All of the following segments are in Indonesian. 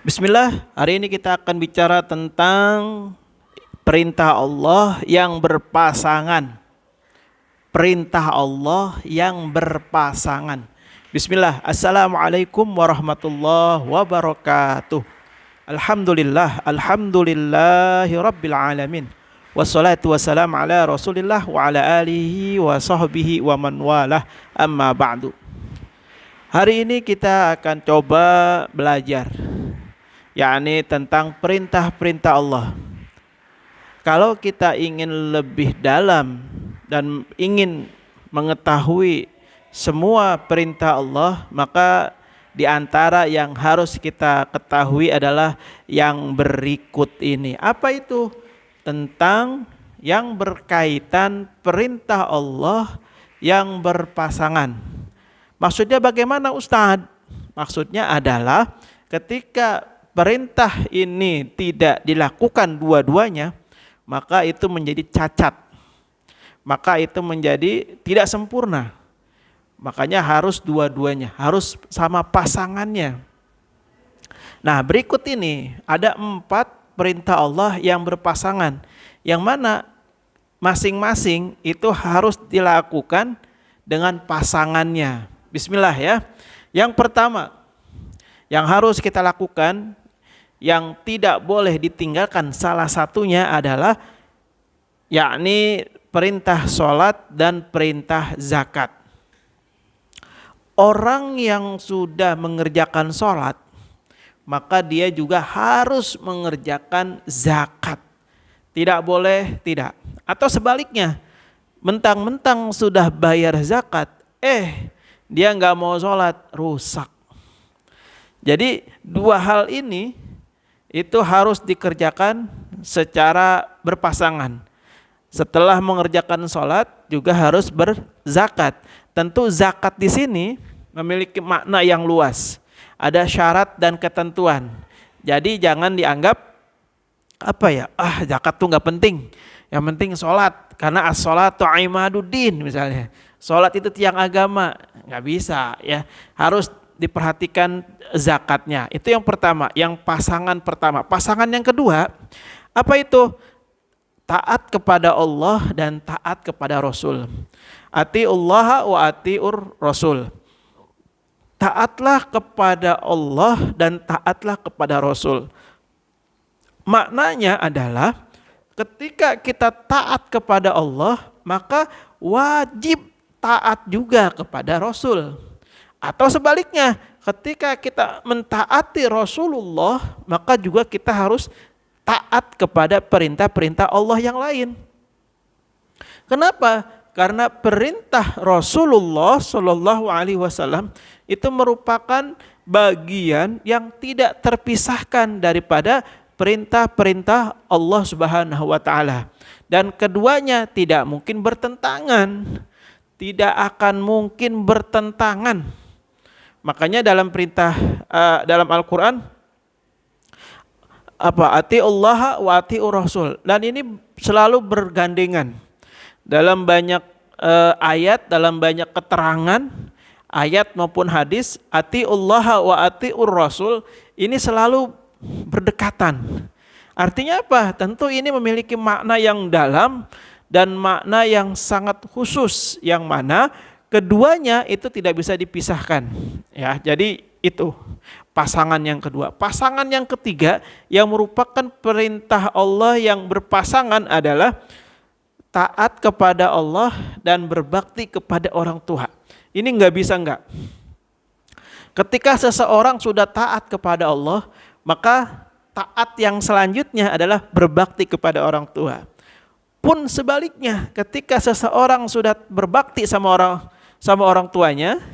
Bismillah, hari ini kita akan bicara tentang perintah Allah yang berpasangan. Perintah Allah yang berpasangan. Bismillah, Assalamualaikum warahmatullahi wabarakatuh. Alhamdulillahi rabbil alamin. Wassalatu wassalamu ala rasulillah wa ala alihi wa sahbihi wa man walah, amma ba'du. Hari ini kita akan coba belajar yakni tentang perintah-perintah Allah. Kalau kita ingin lebih dalam dan ingin mengetahui semua perintah Allah, maka di antara yang harus kita ketahui adalah yang berikut ini. Apa itu? Tentang yang berkaitan perintah Allah yang berpasangan. Maksudnya bagaimana, Ustadz? Maksudnya adalah ketika perintah ini tidak dilakukan dua-duanya, maka itu menjadi cacat. Maka itu menjadi tidak sempurna. Makanya harus dua-duanya, harus sama pasangannya. Nah, berikut ini ada 4 perintah Allah yang berpasangan, yang mana masing-masing itu harus dilakukan dengan pasangannya. Bismillah ya. Yang pertama yang harus kita lakukan, yang tidak boleh ditinggalkan, salah satunya adalah yakni perintah sholat dan perintah zakat. Orang yang sudah mengerjakan sholat, maka dia juga harus mengerjakan zakat. Tidak boleh tidak. Atau sebaliknya, mentang-mentang sudah bayar zakat, dia nggak mau sholat, rusak. Jadi 2 hal ini itu harus dikerjakan secara berpasangan. Setelah mengerjakan sholat juga harus berzakat. Tentu zakat di sini memiliki makna yang luas. Ada syarat dan ketentuan. Jadi jangan dianggap zakat tuh nggak penting. Yang penting sholat, karena as-sholatu imaduddin misalnya. Sholat itu tiang agama, nggak bisa ya. Harus diperhatikan zakatnya. Itu yang pertama, yang pasangan pertama. Pasangan yang kedua, apa itu? Taat kepada Allah dan taat kepada Rasul. Atiullaha wa atiur Rasul. Taatlah kepada Allah dan taatlah kepada Rasul. Maknanya adalah ketika kita taat kepada Allah, maka wajib taat juga kepada Rasul. Atau sebaliknya, ketika kita mentaati Rasulullah, maka juga kita harus taat kepada perintah-perintah Allah yang lain. Kenapa? Karena perintah Rasulullah Shallallahu Alaihi Wasallam itu merupakan bagian yang tidak terpisahkan daripada perintah-perintah Allah Subhanahu Wa Taala. Dan keduanya tidak mungkin bertentangan, tidak akan mungkin bertentangan. Makanya dalam perintah dalam Al-Quran atiullaha wa atiur Rasul, dan ini selalu bergandengan dalam banyak ayat, dalam banyak keterangan ayat maupun hadis. Atiullaha wa atiur Rasul ini selalu berdekatan. Artinya apa? Tentu ini memiliki makna yang dalam dan makna yang sangat khusus, yang mana keduanya itu tidak bisa dipisahkan. Ya, jadi itu pasangan yang kedua. Pasangan yang ketiga yang merupakan perintah Allah yang berpasangan adalah taat kepada Allah dan berbakti kepada orang tua. Ini nggak bisa nggak. Ketika seseorang sudah taat kepada Allah, maka taat yang selanjutnya adalah berbakti kepada orang tua. Pun sebaliknya, ketika seseorang sudah berbakti sama orang tuanya,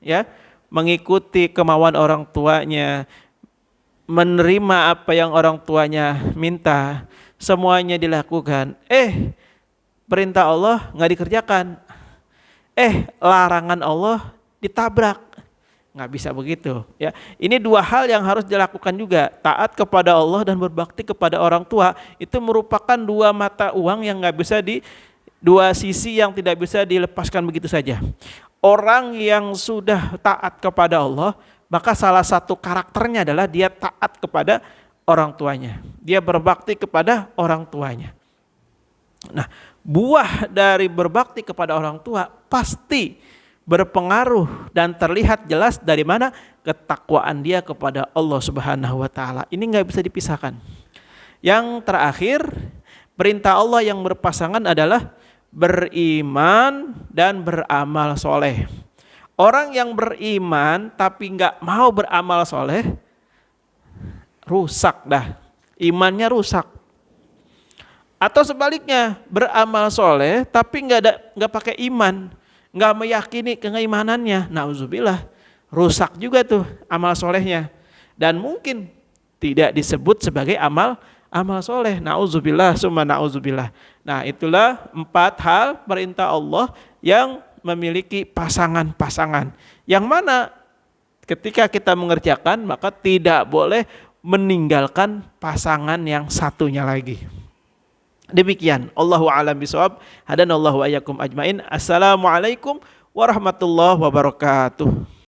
ya, mengikuti kemauan orang tuanya, menerima apa yang orang tuanya minta, semuanya dilakukan. Perintah Allah nggak dikerjakan. Larangan Allah ditabrak. Nggak bisa begitu. Ya, ini 2 hal yang harus dilakukan juga. Taat kepada Allah dan berbakti kepada orang tua itu merupakan 2 mata uang yang nggak bisa 2 sisi yang tidak bisa dilepaskan begitu saja. Orang yang sudah taat kepada Allah, maka salah satu karakternya adalah dia taat kepada orang tuanya. Dia berbakti kepada orang tuanya. Nah, buah dari berbakti kepada orang tua pasti berpengaruh dan terlihat jelas dari mana ketakwaan dia kepada Allah Subhanahu wa taala. Ini nggak bisa dipisahkan. Yang terakhir, perintah Allah yang berpasangan adalah beriman dan beramal soleh. Orang yang beriman tapi nggak mau beramal soleh, rusak dah, imannya rusak. Atau sebaliknya, beramal soleh tapi nggak pakai iman, nggak meyakini keimanannya, nauzubillah, rusak juga tuh amal solehnya, dan mungkin tidak disebut sebagai amal soleh. Nauzubillah summa nauzubillah. Nah, itulah 4 hal perintah Allah yang memiliki pasangan-pasangan, yang mana ketika kita mengerjakan maka tidak boleh meninggalkan pasangan yang satunya lagi. Demikian, Allahu a'lam bishawab. Hadanallahu wa iyyakum ajmain. Assalamualaikum warahmatullahi wabarakatuh.